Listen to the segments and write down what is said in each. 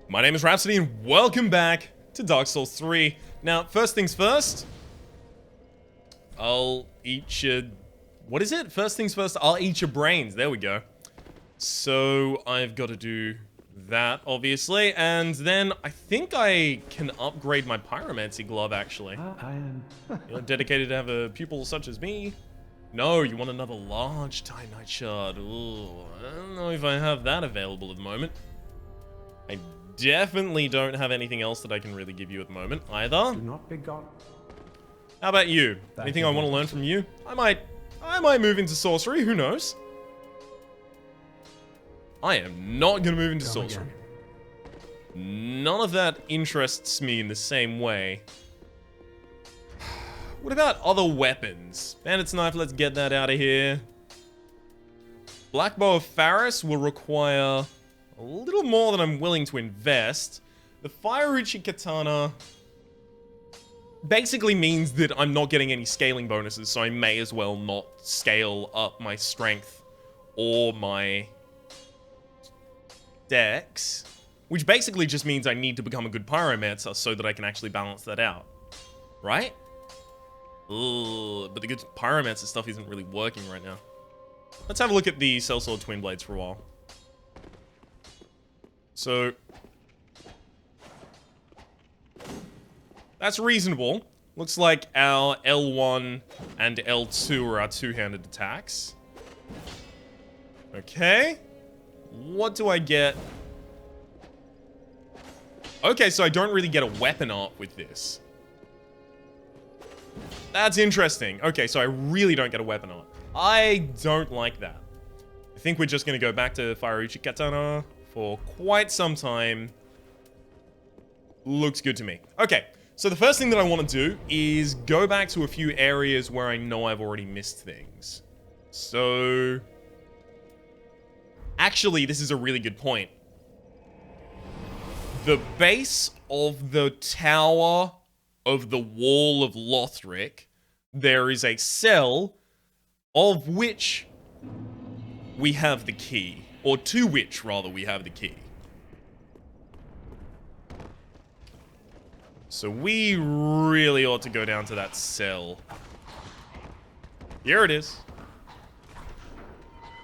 My name is Rhapsody and welcome back to Dark Souls 3. Now, first things first, I'll eat your... What is it? First things first, I'll eat your brains. There we go. So, I've got to do that, obviously. And then, I think I can upgrade my pyromancy glove, actually. You're dedicated to have a pupil such as me? No, you want another large Titanite shard. Ooh, I don't know if I have that available at the moment. I definitely don't have anything else that I can really give you at the moment, either. Do not be gone. How about you? Anything I want to learn from you? I might move into sorcery, who knows? I am not going to move into sorcery. None of that interests me in the same way. What about other weapons? Bandit's knife, let's get that out of here. Black bow of Farron will require a little more than I'm willing to invest. The Fire-Uchi katana basically means that I'm not getting any scaling bonuses, so I may as well not scale up my strength or my dex, which basically just means I need to become a good pyromancer so that I can actually balance that out, right? Ugh, but the good pyromancer stuff isn't really working right now. Let's have a look at the Sellsword Twin Blades for a while. So, that's reasonable. Looks like our L1 and L2 are our two-handed attacks. Okay. What do I get? Okay, so I don't really get a weapon art with this. That's interesting. Okay, so I really don't get a weapon art. I don't like that. I think we're just going to go back to Fire-Uchi katana for quite some time. Looks good to me. Okay, so the first thing that I want to do is go back to a few areas where I know I've already missed things. So, actually, this is a really good point. The base of the tower of the wall of Lothric, there is a cell of which we have the key. Or to which, rather, we have the key. So we really ought to go down to that cell. Here it is.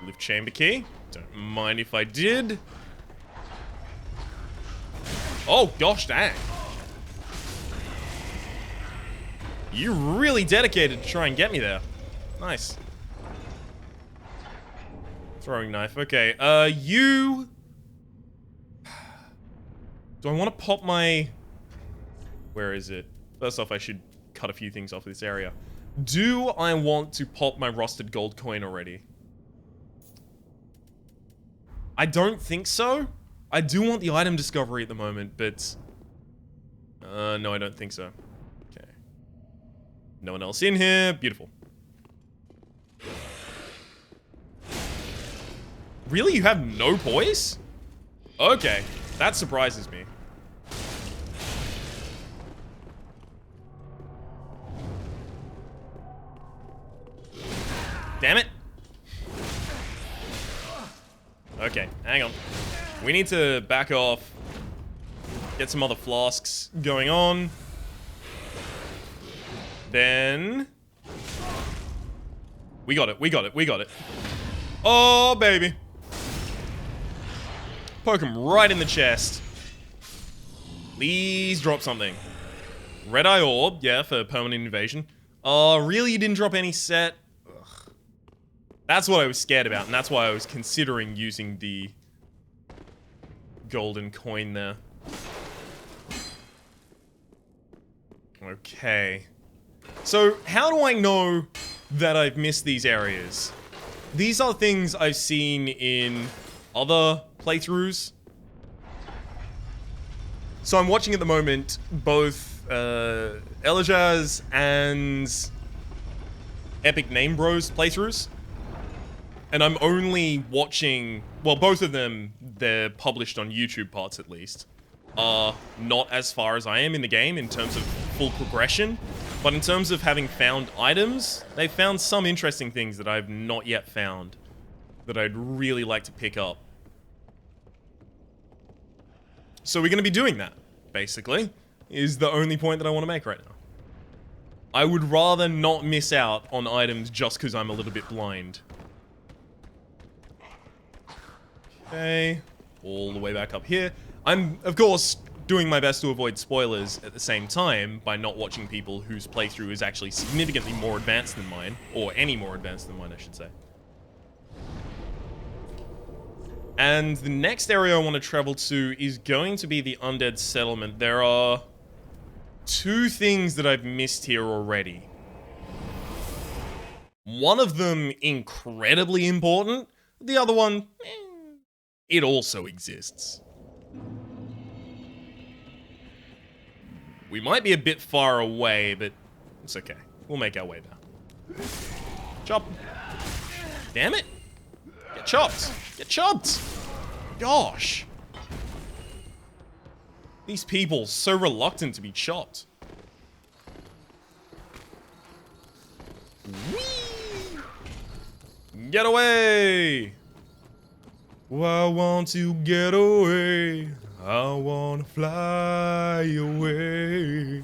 Lift chamber key. Don't mind if I did. Oh, gosh dang. You really dedicated to try and get me there. Nice. Throwing knife. Okay, you... Do I want to pop my... Where is it? First off, I should cut a few things off this area. Do I want to pop my rusted gold coin already? I don't think so. I do want the item discovery at the moment, but... no, I don't think so. Okay. No one else in here. Beautiful. Really? You have no poise? Okay. That surprises me. Damn it. Okay, hang on. We need to back off. Get some other flasks going on. Then... We got it, we got it, we got it. Oh, baby. Poke him right in the chest. Please drop something. Red Eye Orb, yeah, for permanent invasion. Oh, really? You didn't drop any set? Ugh. That's what I was scared about, and that's why I was considering using the golden coin there. Okay. So, how do I know that I've missed these areas? These are things I've seen in other playthroughs. So I'm watching at the moment both Elijah's and Epic Name Bros playthroughs. And I'm only watching, well, both of them, they're published on YouTube parts at least, are not as far as I am in the game in terms of full progression. But in terms of having found items, they've found some interesting things that I've not yet found that I'd really like to pick up. So we're going to be doing that, basically, is the only point that I want to make right now. I would rather not miss out on items just because I'm a little bit blind. Okay, all the way back up here. I'm, of course, doing my best to avoid spoilers at the same time by not watching people whose playthrough is actually significantly more advanced than mine, or any more advanced than mine, I should say. And the next area I want to travel to is going to be the Undead settlement. There are 2 things that I've missed here already. One of them incredibly important, the other one, it also exists. We might be a bit far away, but it's okay. We'll make our way there. Chop. Damn it. Get chopped. Get chopped. Gosh. These people, so reluctant to be chopped. Whee! Get away! I want to get away. I want to fly away.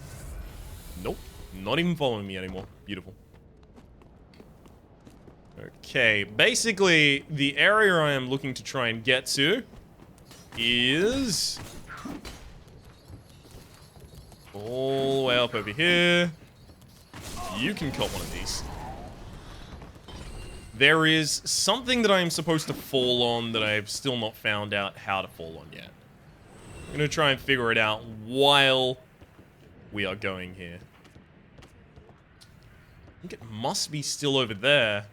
Nope. Not even following me anymore. Beautiful. Okay, basically, the area I am looking to try and get to is all the way up over here. You can cut one of these. There is something that I am supposed to fall on that I've still not found out how to fall on yet. I'm going to try and figure it out while we are going here. I think it must be still over there.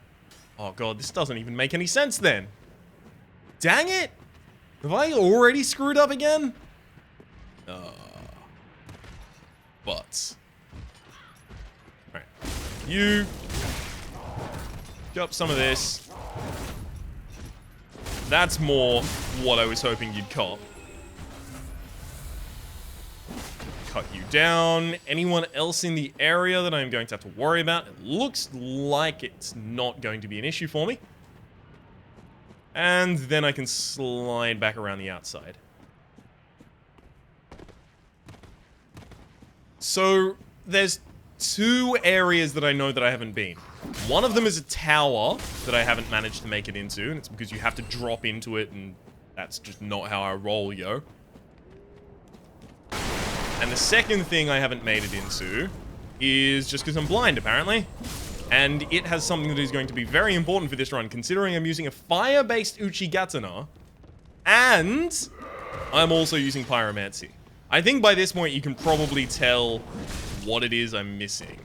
Oh god, this doesn't even make any sense then. Dang it! Have I already screwed up again? But. Alright. You. Get up some of this. That's more what I was hoping you'd cop. Cut you down. Anyone else in the area that I'm going to have to worry about? It looks like it's not going to be an issue for me. And then I can slide back around the outside. So, there's 2 areas that I know that I haven't been. One of them is a tower that I haven't managed to make it into, and it's because you have to drop into it, and that's just not how I roll, yo. And the second thing I haven't made it into is just because I'm blind, apparently. And it has something that is going to be very important for this run, considering I'm using a fire-based Uchigatana, and I'm also using Pyromancy. I think by this point you can probably tell what it is I'm missing,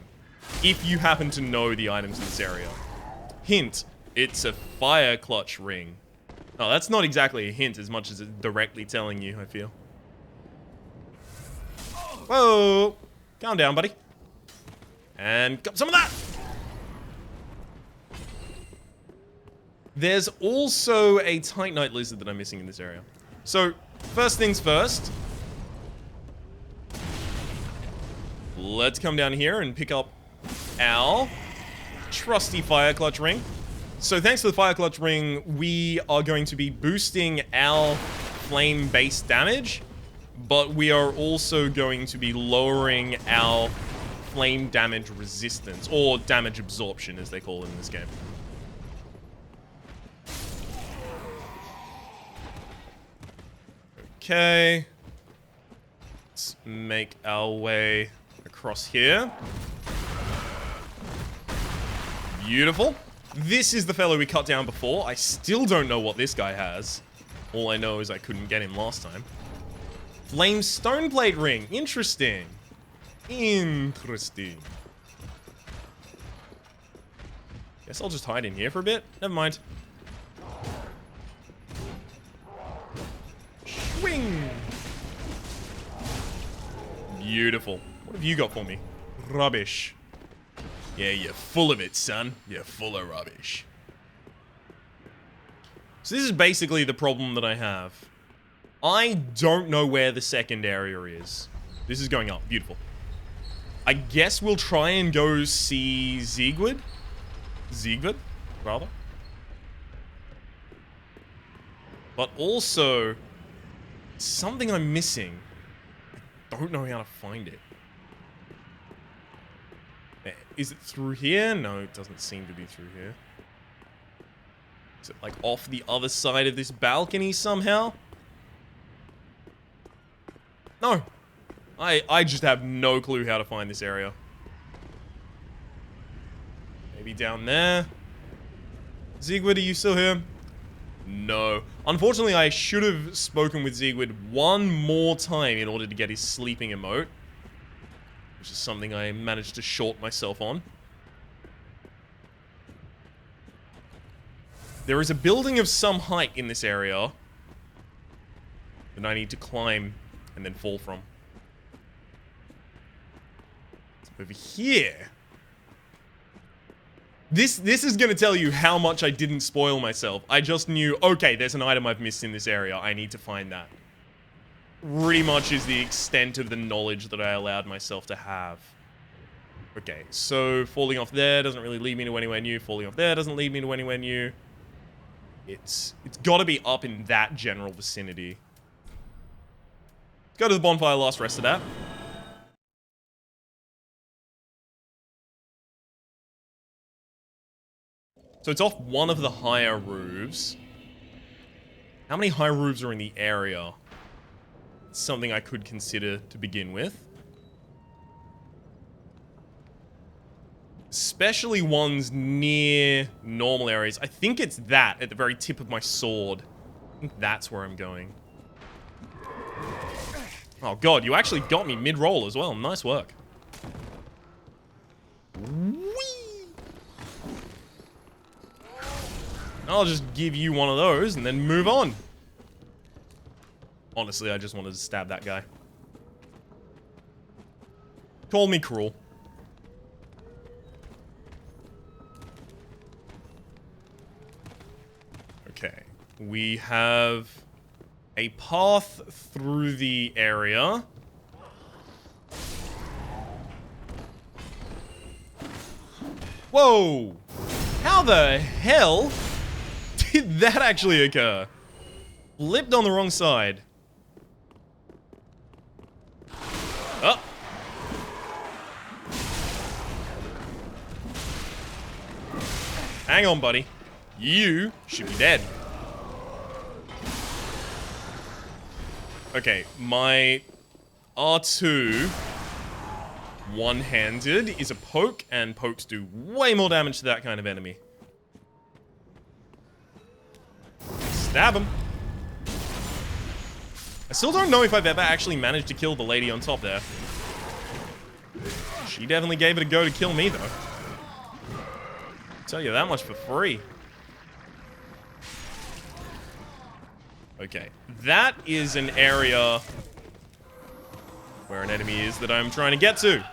if you happen to know the items in this area. Hint, it's a fire clutch ring. Oh, that's not exactly a hint as much as it's directly telling you, I feel. Whoa! Calm down, buddy. And got some of that! There's also a Titanite lizard that I'm missing in this area. So, first things first. Let's come down here and pick up our trusty fire clutch ring. So thanks to the fire clutch ring, we are going to be boosting our flame-based damage, but we are also going to be lowering our flame damage resistance, or damage absorption as they call it in this game. Okay. Let's make our way across here. Beautiful. This is the fellow we cut down before. I still don't know what this guy has. All I know is I couldn't get him last time. Flame Stoneplate Ring. Interesting. Interesting. Guess I'll just hide in here for a bit. Never mind. Swing. Beautiful. What have you got for me? Rubbish. Yeah, you're full of it, son. You're full of rubbish. So this is basically the problem that I have. I don't know where the second area is. This is going up. Beautiful. I guess we'll try and go see Siegward? Siegward, rather. But also, something I'm missing. I don't know how to find it. Is it through here? No, it doesn't seem to be through here. Is it like off the other side of this balcony somehow? No. I just have no clue how to find this area. Maybe down there. Siegward, are you still here? No. Unfortunately, I should have spoken with Siegward one more time in order to get his sleeping emote. Which is something I managed to short myself on. There is a building of some height in this area that I need to climb and then fall from. It's over here. This is going to tell you how much I didn't spoil myself. I just knew, okay, there's an item I've missed in this area. I need to find that. Pretty much is the extent of the knowledge that I allowed myself to have. Okay, so falling off there doesn't really lead me to anywhere new. Falling off there doesn't lead me to anywhere new. It's got to be up in that general vicinity. Let's go to the bonfire, last rest of that. So it's off one of the higher roofs. How many high roofs are in the area? It's something I could consider to begin with. Especially ones near normal areas. I think it's that at the very tip of my sword. I think that's where I'm going. Oh god, you actually got me mid-roll as well. Nice work. Whee! I'll just give you one of those and then move on. Honestly, I just wanted to stab that guy. Call me cruel. Okay. We have a path through the area. Whoa! How the hell did that actually occur? Flipped on the wrong side. Oh. Hang on, buddy. You should be dead. Okay, my R2 one-handed is a poke, and pokes do way more damage to that kind of enemy. Stab him. I still don't know if I've ever actually managed to kill the lady on top there. She definitely gave it a go to kill me, though. I'll tell you that much for free. Okay, that is an area where an enemy is that I'm trying to get to.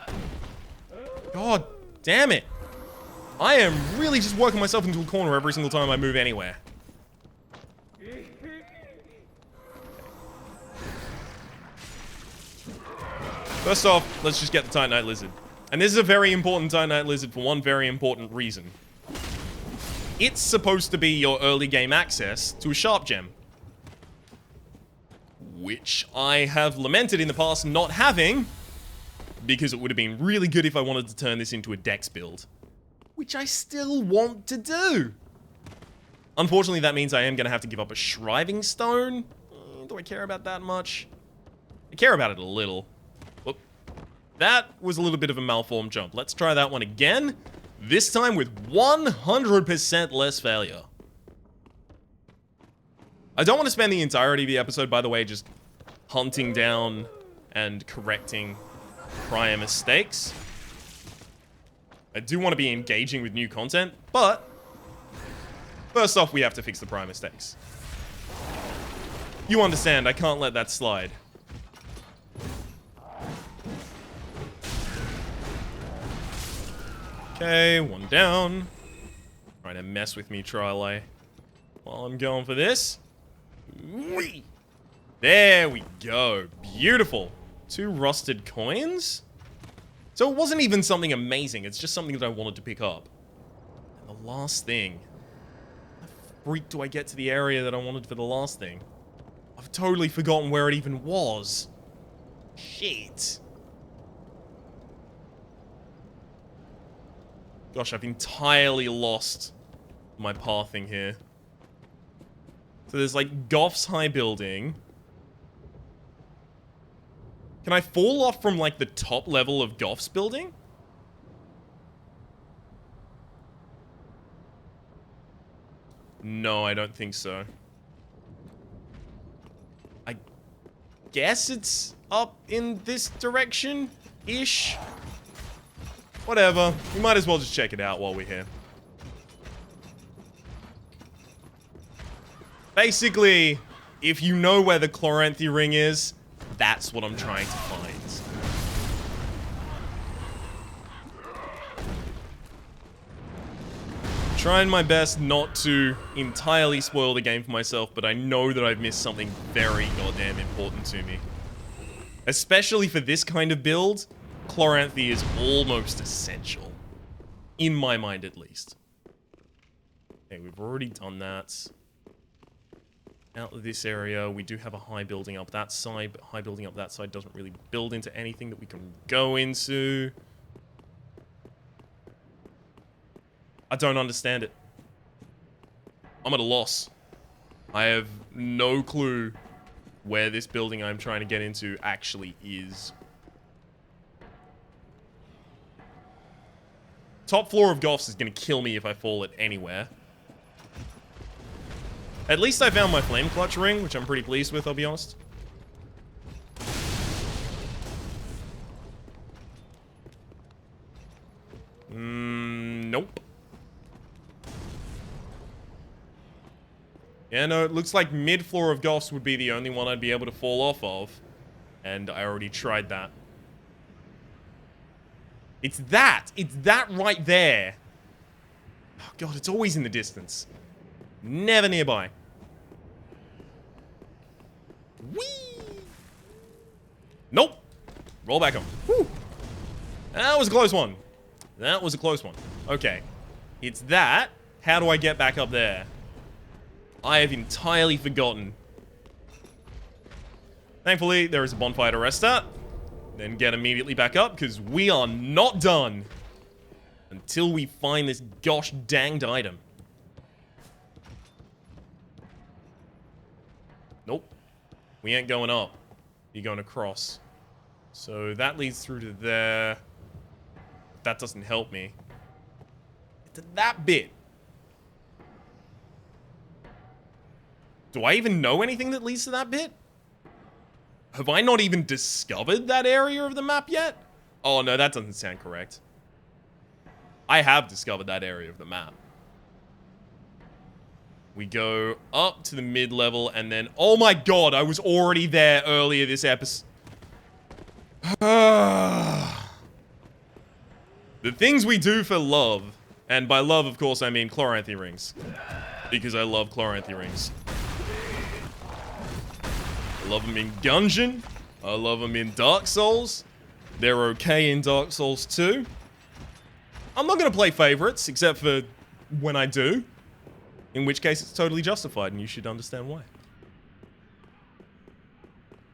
God damn it. I am really just working myself into a corner every single time I move anywhere. First off, let's just get the Titanite Lizard. And this is a very important Titanite Lizard for one very important reason. It's supposed to be your early game access to a Sharp Gem. Which I have lamented in the past not having, because it would have been really good if I wanted to turn this into a Dex build. Which I still want to do. Unfortunately, that means I am going to have to give up a Shriving Stone. Do I care about that much? I care about it a little. Whoop. That was a little bit of a malformed jump. Let's try that one again. This time with 100% less failure. I don't want to spend the entirety of the episode, by the way, just hunting down and correcting prior mistakes. I do want to be engaging with new content, but first off, we have to fix the prior mistakes. You understand, I can't let that slide. Okay, one down. Trying to mess with me, Triley. While I'm going for this. There we go. Beautiful. 2 rusted coins? So it wasn't even something amazing. It's just something that I wanted to pick up. And the last thing. How the freak do I get to the area that I wanted for the last thing? I've I've totally forgotten where it even was. Shit. Gosh, I've entirely lost my pathing here. So there's like Goff's high building. Can I fall off from like the top level of Goff's building? No, I don't think so. I guess it's up in this direction-ish. Whatever. We might as well just check it out while we're here. Basically, if you know where the chloranthy ring is, that's what I'm trying to find. Trying my best not to entirely spoil the game for myself, but I know that I've missed something very goddamn important to me. Especially for this kind of build, chloranthy is almost essential. In my mind, at least. Okay, we've already done that. Out of this area, we do have a high building up that side, but high building up that side doesn't really build into anything that we can go into. I don't understand it. I'm at a loss. I have no clue where this building I'm trying to get into actually is. Top floor of Goff's is going to kill me if I fall it anywhere. At least I found my flame clutch ring, which I'm pretty pleased with, I'll be honest. Nope. Yeah, no, it looks like mid-floor of Goff's would be the only one I'd be able to fall off of. And I already tried that. It's that! It's that right there! Oh god, it's always in the distance. Never nearby. Whee! Nope! Roll back on. Whew! That was a close one. That was a close one. Okay. It's that. How do I get back up there? I have entirely forgotten. Thankfully, there is a bonfire to rest at. Then get immediately back up, because we are not done until we find this gosh danged item. Nope. We ain't going up. You're going across. So that leads through to there. That doesn't help me. To that bit. Do I even know anything that leads to that bit? Have I not even discovered that area of the map yet? Oh no, that doesn't sound correct. I have discovered that area of the map. We go up to the mid-level and then... Oh my god, I was already there earlier this episode. The things we do for love. And by love, of course, I mean chloranthy rings. Because I love chloranthy rings. I love them in Gungeon. I love them in Dark Souls. They're okay in Dark Souls 2. I'm not going to play favorites, except for when I do. In which case, it's totally justified, and you should understand why.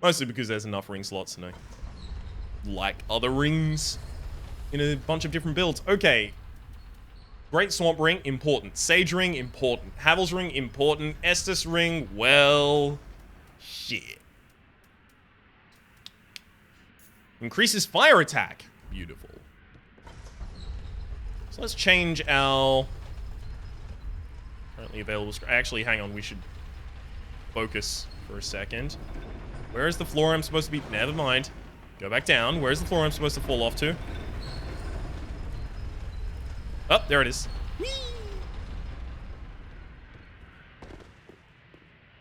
Mostly because there's enough ring slots, and I like other rings in a bunch of different builds. Okay. Great Swamp Ring, important. Sage Ring, important. Havel's Ring, important. Estus Ring, well... shit. Increases fire attack. Beautiful. So let's change our... currently available... Actually, hang on. We should focus for a second. Where is the floor I'm supposed to be... Never mind. Go back down. Where's the floor I'm supposed to fall off to? Oh, there it is. Whee!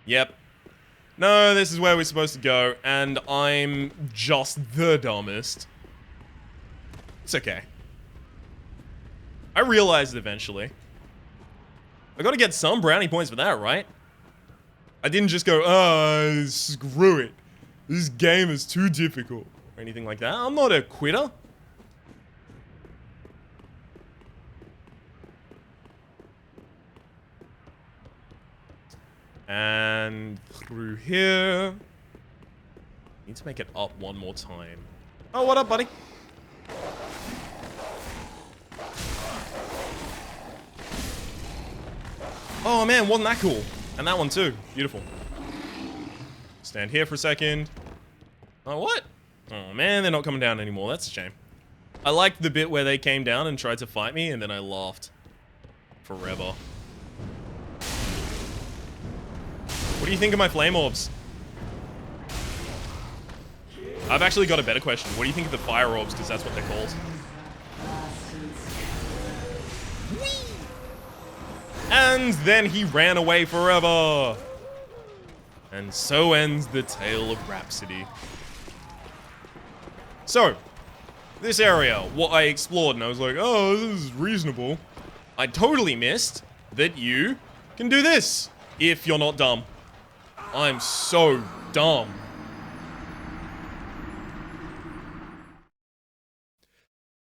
Yep. No, this is where we're supposed to go, and I'm just the dumbest. It's okay. I realized it eventually. I gotta get some brownie points for that, right? I didn't just go, oh, screw it. This game is too difficult. Or anything like that. I'm not a quitter. And through here. Need to make it up one more time. Oh, what up, buddy? Oh, man, wasn't that cool? And that one, too. Beautiful. Stand here for a second. Oh, what? Oh, man, they're not coming down anymore. That's a shame. I liked the bit where they came down and tried to fight me, and then I laughed. Forever. What do you think of my flame orbs? I've actually got a better question. What do you think of the fire orbs? Because that's what they're called. Whee! And then he ran away forever. And so ends the tale of Rhapsody. So, this area, what I explored, and I was like, oh, this is reasonable. I totally missed that you can do this if you're not dumb. I'm so dumb.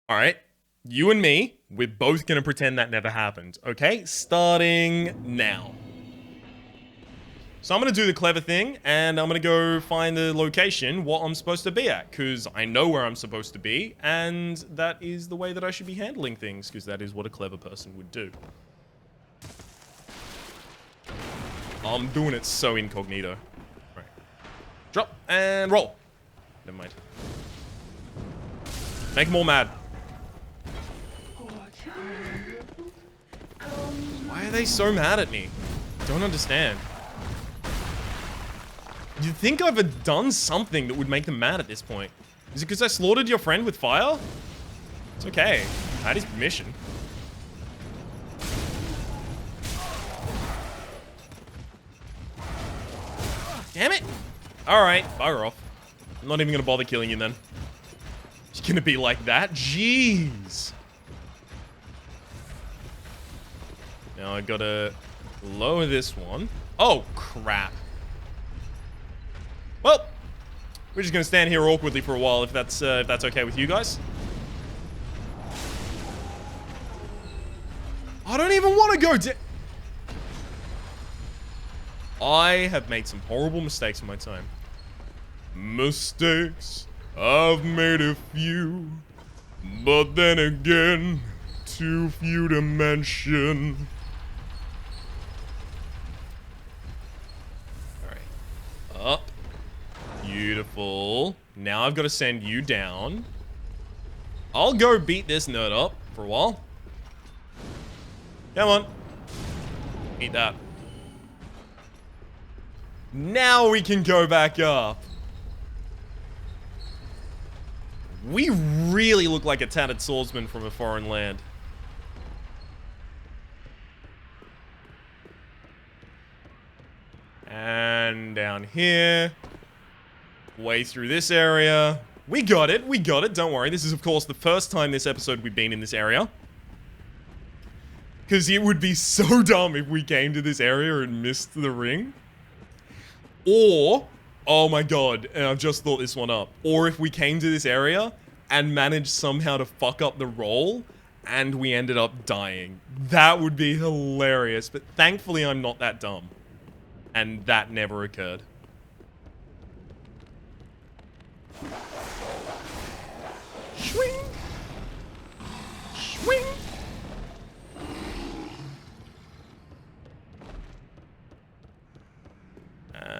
Alright, you and me, we're both gonna pretend that never happened, okay? Starting now. So I'm gonna do the clever thing, and I'm gonna go find the location, what I'm supposed to be at, because I know where I'm supposed to be, and that is the way that I should be handling things, because that is what a clever person would do. I'm doing it so incognito. Right. Drop and roll. Never mind. Make them all mad. Why are they so mad at me? Don't understand. You'd think I've done something that would make them mad at this point. Is it because I slaughtered your friend with fire? It's okay. I had his permission. Damn it! Alright, bugger off. I'm not even gonna bother killing you then. It's gonna be like that? Jeez! Now I gotta lower this one. Oh, crap. Well, we're just gonna stand here awkwardly for a while if that's okay with you guys. I don't even want to go down. I have made some horrible mistakes in my time. Mistakes, I've made a few, but then again, too few to mention. Alright, up. Beautiful. Now I've got to send you down. I'll go beat this nerd up for a while. Come on. Eat that. Now we can go back up. We really look like a tattered swordsman from a foreign land. And down here. Way through this area. We got it, don't worry. This is, of course, the first time this episode we've been in this area. Because it would be so dumb if we came to this area and missed the ring. Or, oh my god, and I've just thought this one up. Or if we came to this area and managed somehow to fuck up the roll and we ended up dying. That would be hilarious, but thankfully I'm not that dumb. And that never occurred. Swing! Swing!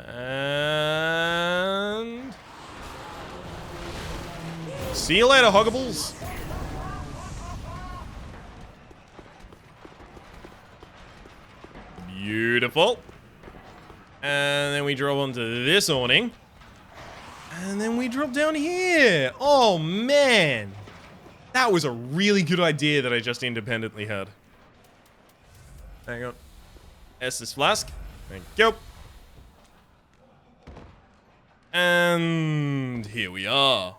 And... see you later, Huggables! Beautiful. And then we drop onto this awning. And then we drop down here. Oh, man. That was a really good idea that I just independently had. Hang on. Estus flask. Thank you. And here we are.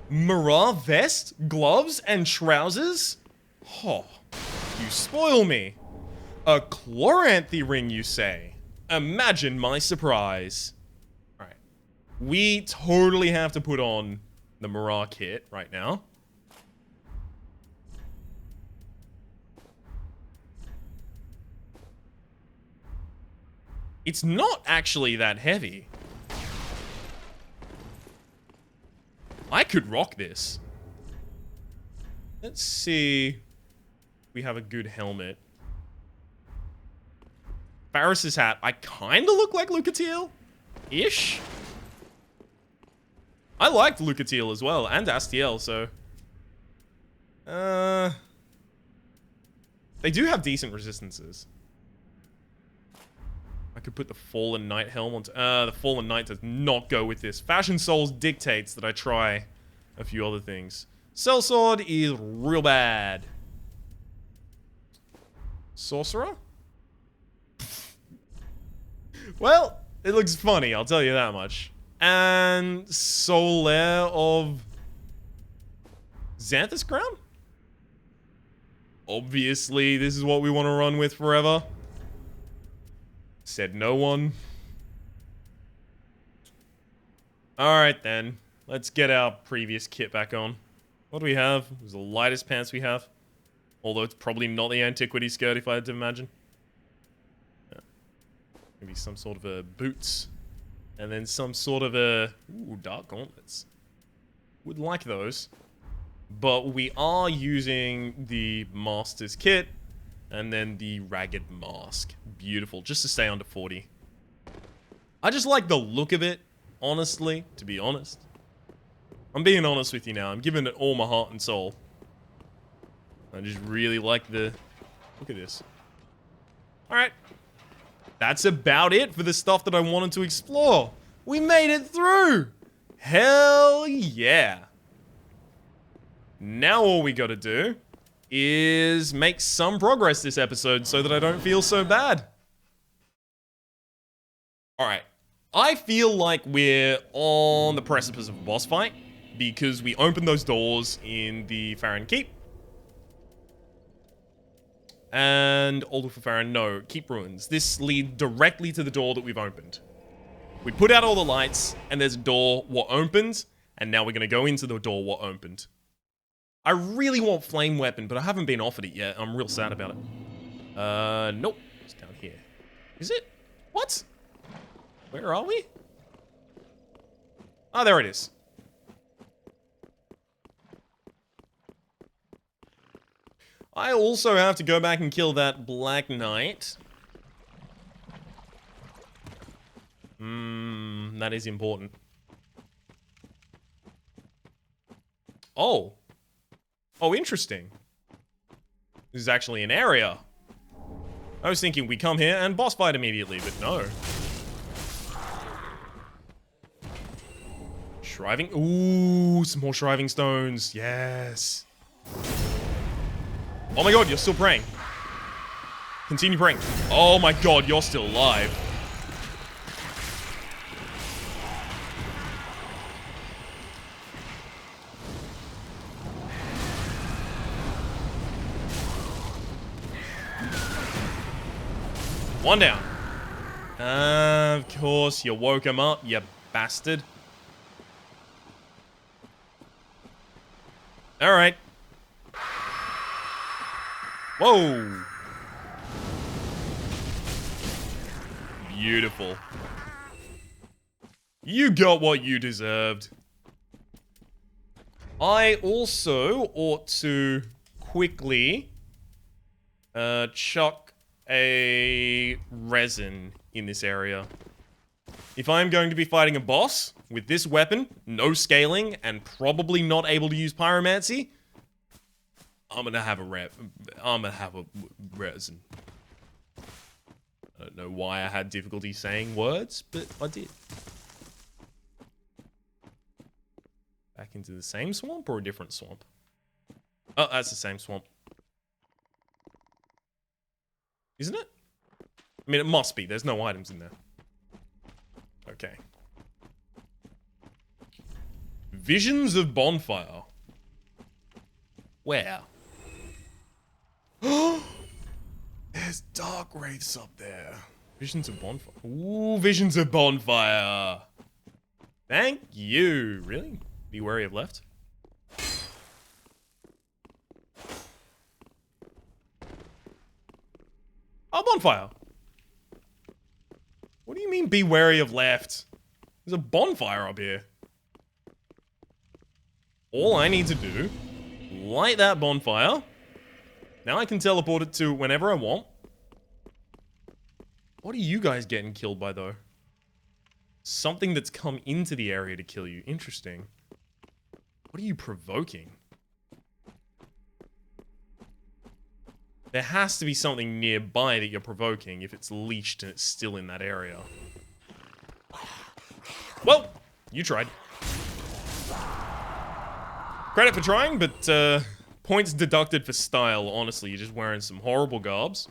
Mirror vest, gloves, and trousers? Oh, you spoil me. A chloranthy ring, you say? Imagine my surprise. Alright. We totally have to put on the Mirror kit right now. It's not actually that heavy. I could rock this. Let's see if we have a good helmet. Barris's hat. I kind of look like Lucatiel-ish. I liked Lucatiel as well, and Astiel, so... They do have decent resistances. I could put the Fallen Knight helm onto... the Fallen Knight does not go with this. Fashion Souls dictates that I try a few other things. Sellsword is real bad. Sorcerer? Well, it looks funny, I'll tell you that much. And Solaire of Xanthus Crown? Obviously, this is what we want to run with forever. Said no one. Alright then. Let's get our previous kit back on. What do we have? It was the lightest pants we have. Although it's probably not the antiquity skirt if I had to imagine. Yeah. Maybe some sort of a boots. And then some sort of a... Ooh, dark gauntlets. Would like those. But we are using the Master's kit. And then the Ragged Mask. Beautiful. Just to stay under 40. I just like the look of it. Honestly, to be honest. I'm being honest with you now. I'm giving it all my heart and soul. I just really like the... Look at this. Alright. That's about it for the stuff that I wanted to explore. We made it through! Hell yeah! Now all we gotta do is make some progress this episode so that I don't feel so bad. Alright. I feel like we're on the precipice of a boss fight because we opened those doors in the Farron Keep. And Alder for Farron, no, Keep Ruins. This leads directly to the door that we've opened. We put out all the lights, and there's a door what opened, and now we're gonna go into the door what opened. I really want Flame Weapon, but I haven't been offered it yet. I'm real sad about it. Nope. It's down here. Is it? What? Where are we? Ah, there it is. I also have to go back and kill that Black Knight. That is important. Oh. Oh, interesting. This is actually an area. I was thinking we come here and boss fight immediately, but no. Shriving. Ooh, some more Shriving Stones. Yes. Oh my god, you're still praying. Continue praying. Oh my god, you're still alive. One down. Of course, you woke him up, you bastard. Alright. Whoa. Beautiful. You got what you deserved. I also ought to quickly chuck a resin in this area. If I'm going to be fighting a boss with this weapon, no scaling, and probably not able to use pyromancy, I'm gonna have a resin. I don't know why I had difficulty saying words, but I did. Back into the same swamp or a different swamp? Oh, that's the same swamp. Isn't it? I mean, it must be. There's no items in there. Okay. Visions of Bonfire. Where? There's dark wraiths up there. Visions of Bonfire. Ooh, Visions of Bonfire. Thank you. Really? Be wary of left. Oh, Bonfire. mean be wary of left? There's a bonfire up here. All I need to do, light that bonfire. Now I can teleport it to whenever I want. What are you guys getting killed by, though? Something that's come into the area to kill you. Interesting. What are you provoking? There has to be something nearby that you're provoking if it's leashed and it's still in that area. Well, you tried. Credit for trying, but points deducted for style. Honestly, you're just wearing some horrible garbs.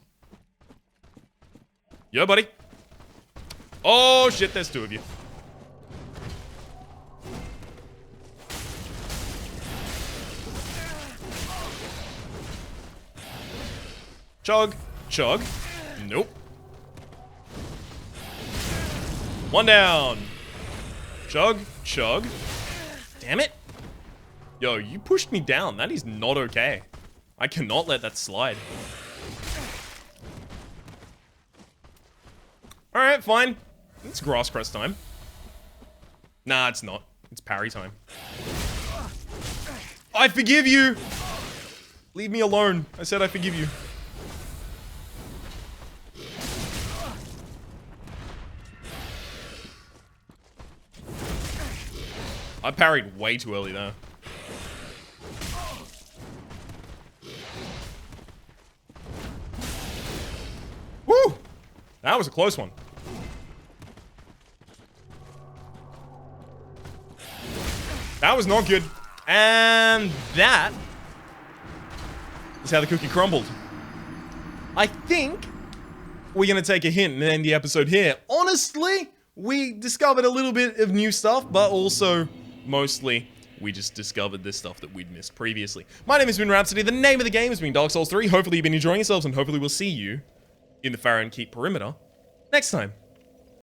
Yo, buddy. Oh, shit, there's two of you. Chug. Chug. Nope. One down. Chug. Chug. Damn it. Yo, you pushed me down. That is not okay. I cannot let that slide. Alright, fine. It's grass crest time. Nah, it's not. It's parry time. I forgive you! Leave me alone. I said I forgive you. I parried way too early there. Woo! That was a close one. That was not good. And that is how the cookie crumbled. I think we're going to take a hint and end the episode here. Honestly, we discovered a little bit of new stuff, but also mostly we just discovered this stuff that we'd missed previously. My name has been Rhapsody. The name of the game has been Dark Souls 3. Hopefully you've been enjoying yourselves, and hopefully we'll see you in the Farron Keep perimeter next time.